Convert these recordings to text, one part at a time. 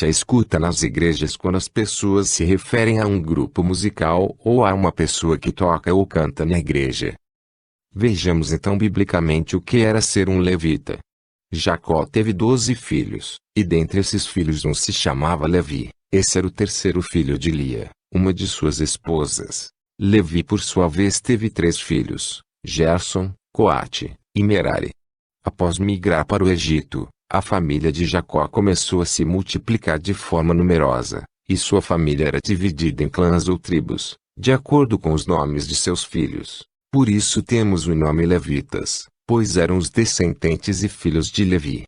a escuta nas igrejas quando as pessoas se referem a um grupo musical ou a uma pessoa que toca ou canta na igreja. Vejamos então biblicamente o que era ser um levita. Jacó teve 12 filhos, e dentre esses filhos um se chamava Levi. Esse era o terceiro filho de Lia, uma de suas esposas. Levi por sua vez teve 3 filhos, Gerson, Coate e Merari. Após migrar para o Egito, a família de Jacó começou a se multiplicar de forma numerosa, e sua família era dividida em clãs ou tribos, de acordo com os nomes de seus filhos. Por isso temos o nome Levitas, pois eram os descendentes e filhos de Levi.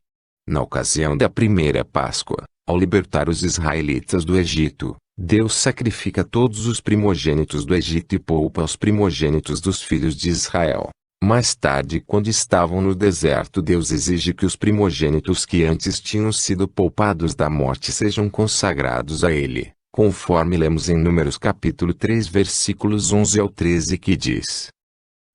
Na ocasião da primeira Páscoa, ao libertar os israelitas do Egito, Deus sacrifica todos os primogênitos do Egito e poupa os primogênitos dos filhos de Israel. Mais tarde, quando estavam no deserto, Deus exige que os primogênitos que antes tinham sido poupados da morte sejam consagrados a Ele, conforme lemos em Números capítulo 3 versículos 11 ao 13 que diz: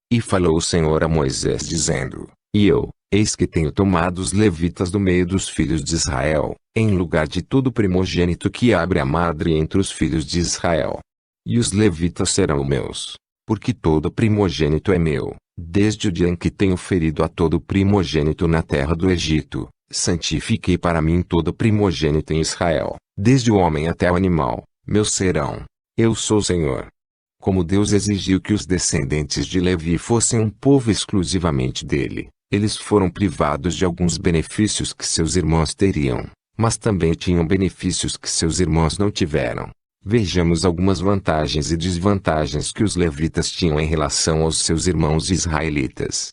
E falou o Senhor a Moisés dizendo: E eu, eis que tenho tomado os levitas do meio dos filhos de Israel, em lugar de todo primogênito que abre a madre entre os filhos de Israel. E os levitas serão meus, porque todo primogênito é meu, desde o dia em que tenho ferido a todo primogênito na terra do Egito, santifiquei para mim todo primogênito em Israel, desde o homem até o animal, meus serão. Eu sou o Senhor. Como Deus exigiu que os descendentes de Levi fossem um povo exclusivamente dele, eles foram privados de alguns benefícios que seus irmãos teriam, mas também tinham benefícios que seus irmãos não tiveram. Vejamos algumas vantagens e desvantagens que os levitas tinham em relação aos seus irmãos israelitas.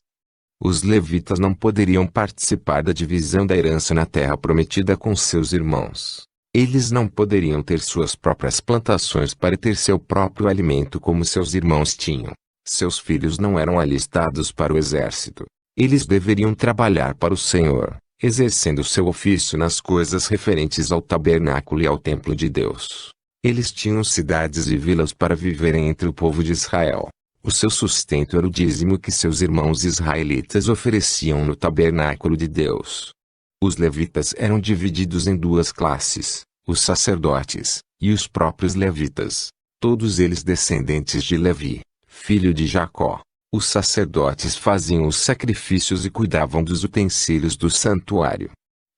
Os levitas não poderiam participar da divisão da herança na terra prometida com seus irmãos. Eles não poderiam ter suas próprias plantações para ter seu próprio alimento como seus irmãos tinham. Seus filhos não eram alistados para o exército. Eles deveriam trabalhar para o Senhor, exercendo seu ofício nas coisas referentes ao tabernáculo e ao templo de Deus. Eles tinham cidades e vilas para viverem entre o povo de Israel. O seu sustento era o dízimo que seus irmãos israelitas ofereciam no tabernáculo de Deus. Os levitas eram divididos em 2 classes, os sacerdotes, e os próprios levitas, todos eles descendentes de Levi, filho de Jacó. Os sacerdotes faziam os sacrifícios e cuidavam dos utensílios do santuário.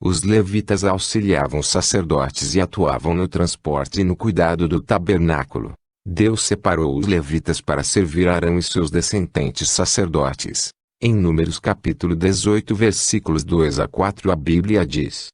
Os levitas auxiliavam os sacerdotes e atuavam no transporte e no cuidado do tabernáculo. Deus separou os levitas para servir Arão e seus descendentes sacerdotes. Em Números capítulo 18 versículos 2 a 4 a Bíblia diz: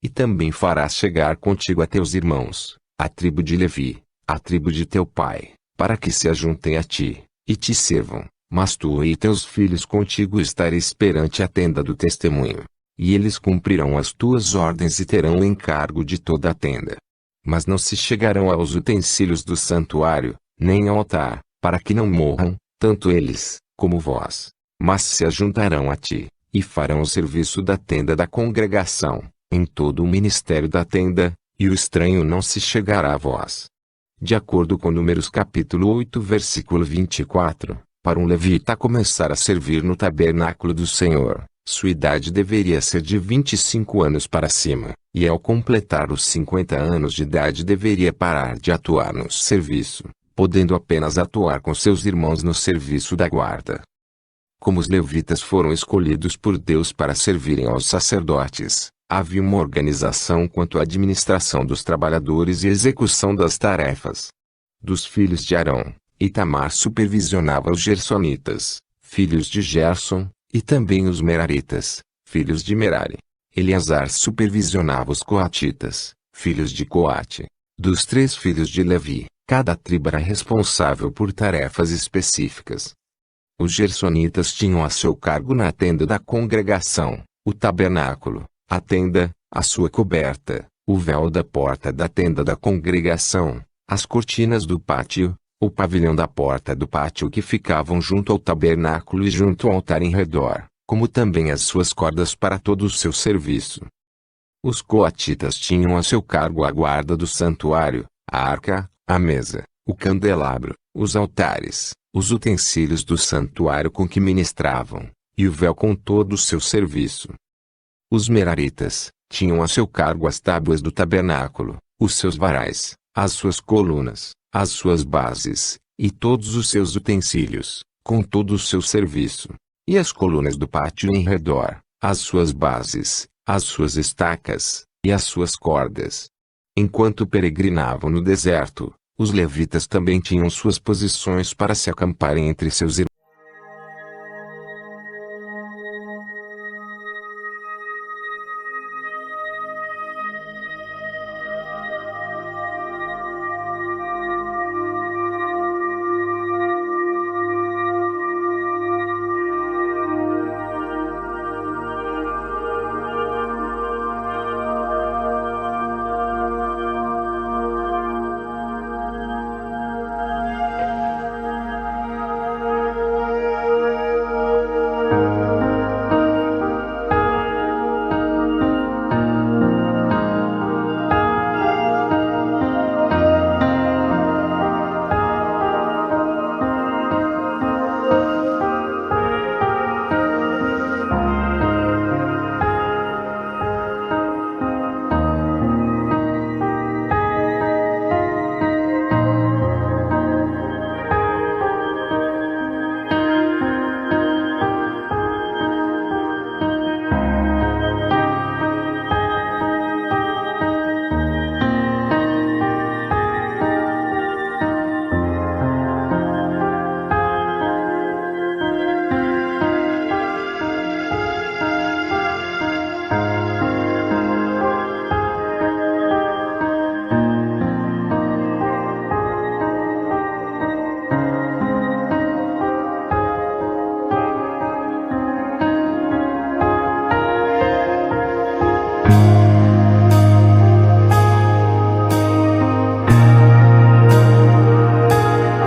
E também farás chegar contigo a teus irmãos, a tribo de Levi, a tribo de teu pai, para que se ajuntem a ti, e te sirvam, mas tu e teus filhos contigo estareis perante a tenda do testemunho. E eles cumprirão as tuas ordens e terão o encargo de toda a tenda. Mas não se chegarão aos utensílios do santuário, nem ao altar, para que não morram, tanto eles, como vós. Mas se ajuntarão a ti, e farão o serviço da tenda da congregação, em todo o ministério da tenda, e o estranho não se chegará a vós. De acordo com Números capítulo 8 versículo 24, para um levita começar a servir no tabernáculo do Senhor, sua idade deveria ser de 25 anos para cima, e ao completar os 50 anos de idade deveria parar de atuar no serviço, podendo apenas atuar com seus irmãos no serviço da guarda. Como os levitas foram escolhidos por Deus para servirem aos sacerdotes, havia uma organização quanto à administração dos trabalhadores e execução das tarefas. Dos filhos de Arão, Itamar supervisionava os gersonitas, filhos de Gerson, e também os meraritas, filhos de Merari. Eleazar supervisionava os coatitas, filhos de Coate. Dos 3 filhos de Levi, cada tribo era responsável por tarefas específicas. Os gersonitas tinham a seu cargo na tenda da congregação, o tabernáculo, a tenda, a sua coberta, o véu da porta da tenda da congregação, as cortinas do pátio, o pavilhão da porta do pátio que ficavam junto ao tabernáculo e junto ao altar em redor, como também as suas cordas para todo o seu serviço. Os coatitas tinham a seu cargo a guarda do santuário, a arca, a mesa, o candelabro, os altares, os utensílios do santuário com que ministravam, e o véu com todo o seu serviço. Os meraritas, Tinham a seu cargo as tábuas do tabernáculo, os seus varais, as suas colunas, as suas bases, e todos os seus utensílios, com todo o seu serviço. E as colunas do pátio em redor, as suas bases, as suas estacas, e as suas cordas. Enquanto peregrinavam no deserto, os levitas também tinham suas posições para se acamparem entre seus irmãos.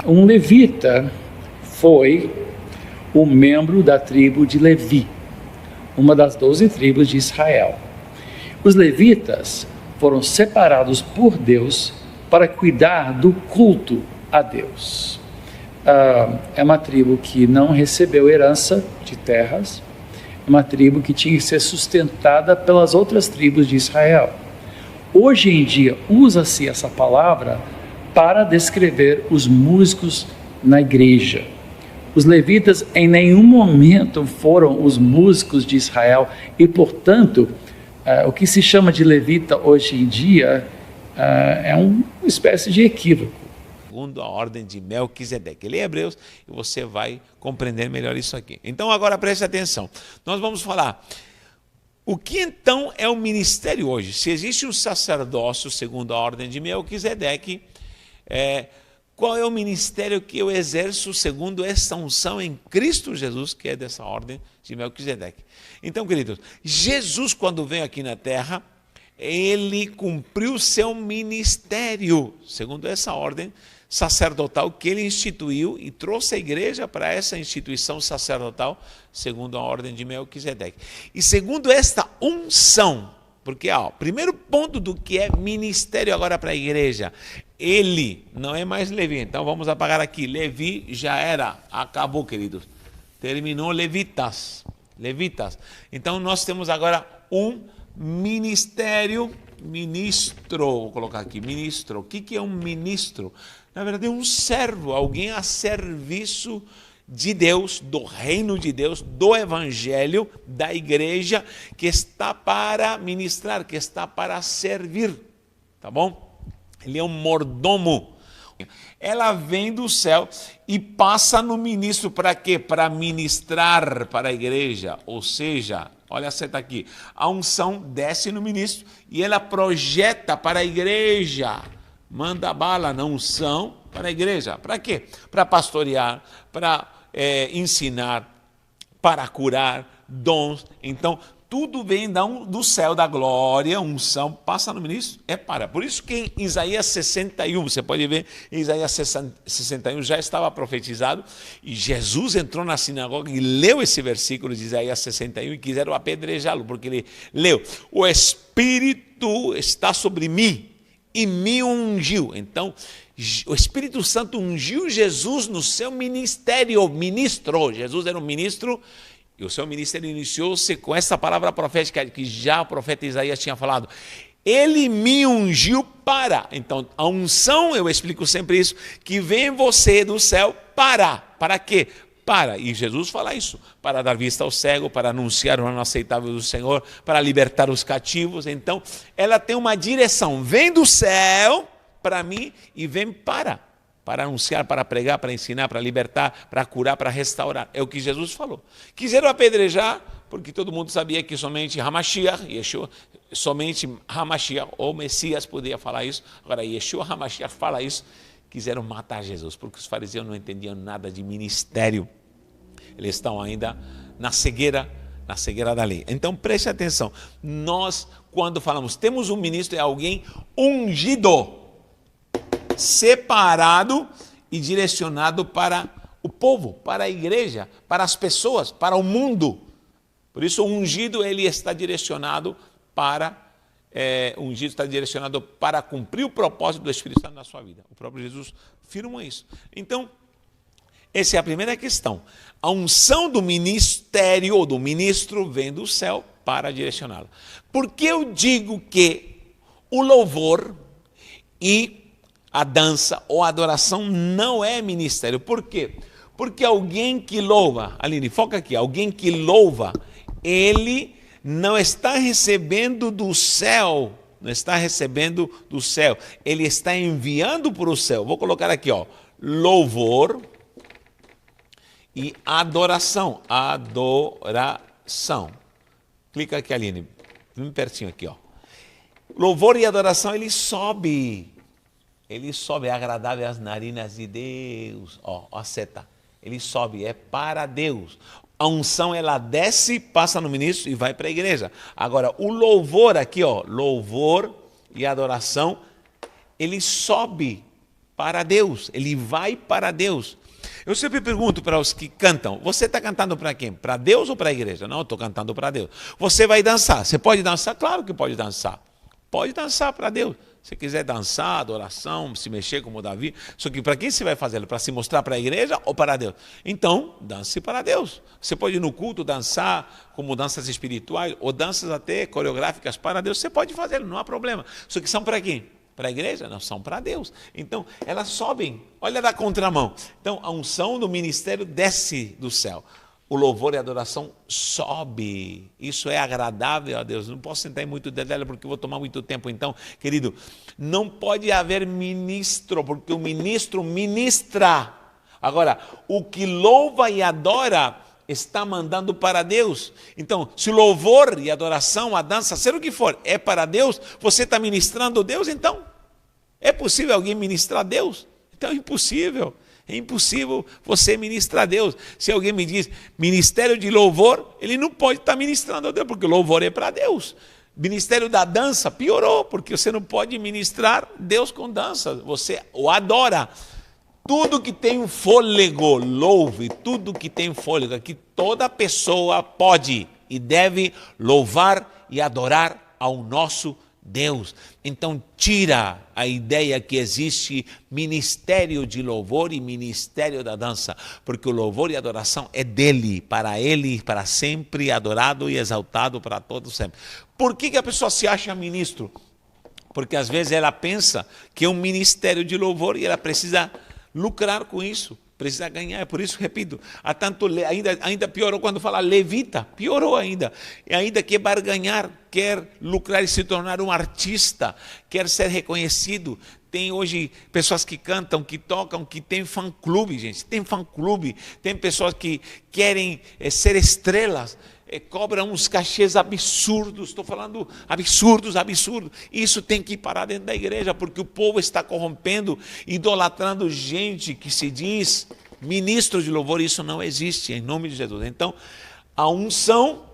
Um levita foi um membro da tribo de Levi, uma das 12 tribos de Israel. Os levitas foram separados por Deus para cuidar do culto a Deus. É uma tribo que não recebeu herança de terras, é uma tribo que tinha que ser sustentada pelas outras tribos de Israel. Hoje em dia, usa-se essa palavra para descrever os músicos na igreja. Os levitas em nenhum momento foram os músicos de Israel e, portanto, o que se chama de levita hoje em dia é uma espécie de equívoco. Segundo a ordem de Melquisedeque. Lê Hebreus e você vai compreender melhor isso aqui. Então agora preste atenção. Nós vamos falar o que então é o ministério hoje. Se existe um sacerdócio segundo a ordem de Melquisedeque, qual é o ministério que eu exerço segundo essa unção em Cristo Jesus, que é dessa ordem de Melquisedeque? Então, queridos, Jesus, quando veio aqui na terra, ele cumpriu seu ministério, segundo essa ordem sacerdotal que ele instituiu e trouxe a igreja para essa instituição sacerdotal, segundo a ordem de Melquisedeque. E segundo esta unção, porque o primeiro ponto do que é ministério agora para a igreja, ele não é mais Levi. Então vamos apagar aqui, Levi já era, acabou, queridos, terminou levitas. Então nós temos agora um ministério, ministro, vou colocar aqui, ministro. O que é um ministro? Na verdade é um servo, alguém a serviço de Deus, do reino de Deus, do evangelho, da igreja, que está para ministrar, que está para servir, tá bom? Ele é um mordomo. Ela vem do céu e passa no ministro para quê? Para ministrar para a igreja, ou seja, olha a seta aqui, a unção desce no ministro e ela projeta para a igreja, manda bala na unção para a igreja. Para quê? Para pastorear, para ensinar, para curar, dons. Então, tudo vem do céu da glória, unção, passa no ministro, Por isso que em Isaías 61, você pode ver, em Isaías 61 já estava profetizado, e Jesus entrou na sinagoga e leu esse versículo de Isaías 61 e quiseram apedrejá-lo, porque ele leu, o Espírito está sobre mim e me ungiu. Então, o Espírito Santo ungiu Jesus no seu ministério, ministrou. Jesus era um ministro E o seu ministério iniciou-se com essa palavra profética que já o profeta Isaías tinha falado. Ele me ungiu para. Então, a unção, eu explico sempre isso, que vem você do céu para. Para quê? Para. E Jesus fala isso. Para dar vista ao cego, para anunciar o ano aceitável do Senhor, para libertar os cativos. Então, ela tem uma direção. Vem do céu para mim e vem para anunciar, para pregar, para ensinar, para libertar, para curar, para restaurar. É o que Jesus falou. Quiseram apedrejar, porque todo mundo sabia que somente Hamashiach, Yeshua, somente Hamashiach, ou Messias, podia falar isso. Agora, Yeshua Hamashiach fala isso. Quiseram matar Jesus, porque os fariseus não entendiam nada de ministério. Eles estão ainda na cegueira da lei. Então, preste atenção. Nós, quando falamos, temos um ministro, é alguém ungido, separado e direcionado para o povo, para a igreja, para as pessoas, para o mundo. Por isso, o ungido, ele está direcionado para cumprir o propósito do Espírito Santo na sua vida. O próprio Jesus afirma isso. Então, essa é a primeira questão. A unção do ministério ou do ministro vem do céu para direcioná-lo. Por que eu digo que o louvor e a dança ou a adoração não é ministério? Por quê? Porque alguém que louva, Aline, foca aqui, alguém que louva, ele não está recebendo do céu, ele está enviando para o céu. Vou colocar aqui, ó, louvor e adoração. Clica aqui, Aline, bem pertinho aqui, ó. Louvor e adoração, ele sobe, é agradável às narinas de Deus. Ó, a seta, ele sobe, é para Deus. A unção, ela desce, passa no ministro e vai para a igreja. Agora, o louvor aqui, ó, louvor e adoração, ele sobe para Deus, ele vai para Deus. Eu sempre pergunto para os que cantam, você está cantando para quem? Para Deus ou para a igreja? Não, estou cantando para Deus. Você vai dançar, você pode dançar? Claro que pode dançar. Pode dançar para Deus. Se quiser dançar, adoração, se mexer como Davi, só que para quem você vai fazer? Para se mostrar para a igreja ou para Deus? Então, dance para Deus. Você pode ir no culto dançar como danças espirituais ou danças até coreográficas para Deus. Você pode fazer, não há problema. Só que são para quem? Para a igreja? Não, são para Deus. Então, elas sobem. Olha da contramão. Então, a unção do ministério desce do céu. O louvor e a adoração sobe. Isso é agradável a Deus. Não posso entrar em muito detalhe porque vou tomar muito tempo. Então, querido, não pode haver ministro, porque o ministro ministra. Agora, o que louva e adora está mandando para Deus. Então, se o louvor e a adoração, a dança, seja o que for, é para Deus, você está ministrando Deus, então? É possível alguém ministrar a Deus? Então é impossível. É impossível você ministrar a Deus. Se alguém me diz ministério de louvor, ele não pode estar ministrando a Deus, porque o louvor é para Deus. Ministério da dança piorou, porque você não pode ministrar Deus com dança. Você o adora. Tudo que tem um fôlego, louve. Tudo que tem fôlego. Aqui toda pessoa pode e deve louvar e adorar ao nosso Deus. Então tira a ideia que existe ministério de louvor e ministério da dança, porque o louvor e a adoração é dele, para sempre, adorado e exaltado para todos sempre. Por que a pessoa se acha ministro? Porque às vezes ela pensa que é um ministério de louvor e ela precisa lucrar com isso, precisa ganhar. É por isso, repito, ainda piorou quando fala levita, piorou ainda. E ainda quer barganhar, quer lucrar e se tornar um artista, quer ser reconhecido. Tem hoje pessoas que cantam, que tocam, que tem fã-clube, gente. Tem fã-clube, tem pessoas que querem ser estrelas, cobram uns cachês absurdos. Estou falando absurdos. Isso tem que parar dentro da igreja, porque o povo está corrompendo, idolatrando gente que se diz ministro de louvor. Isso não existe, em nome de Jesus. Então, a unção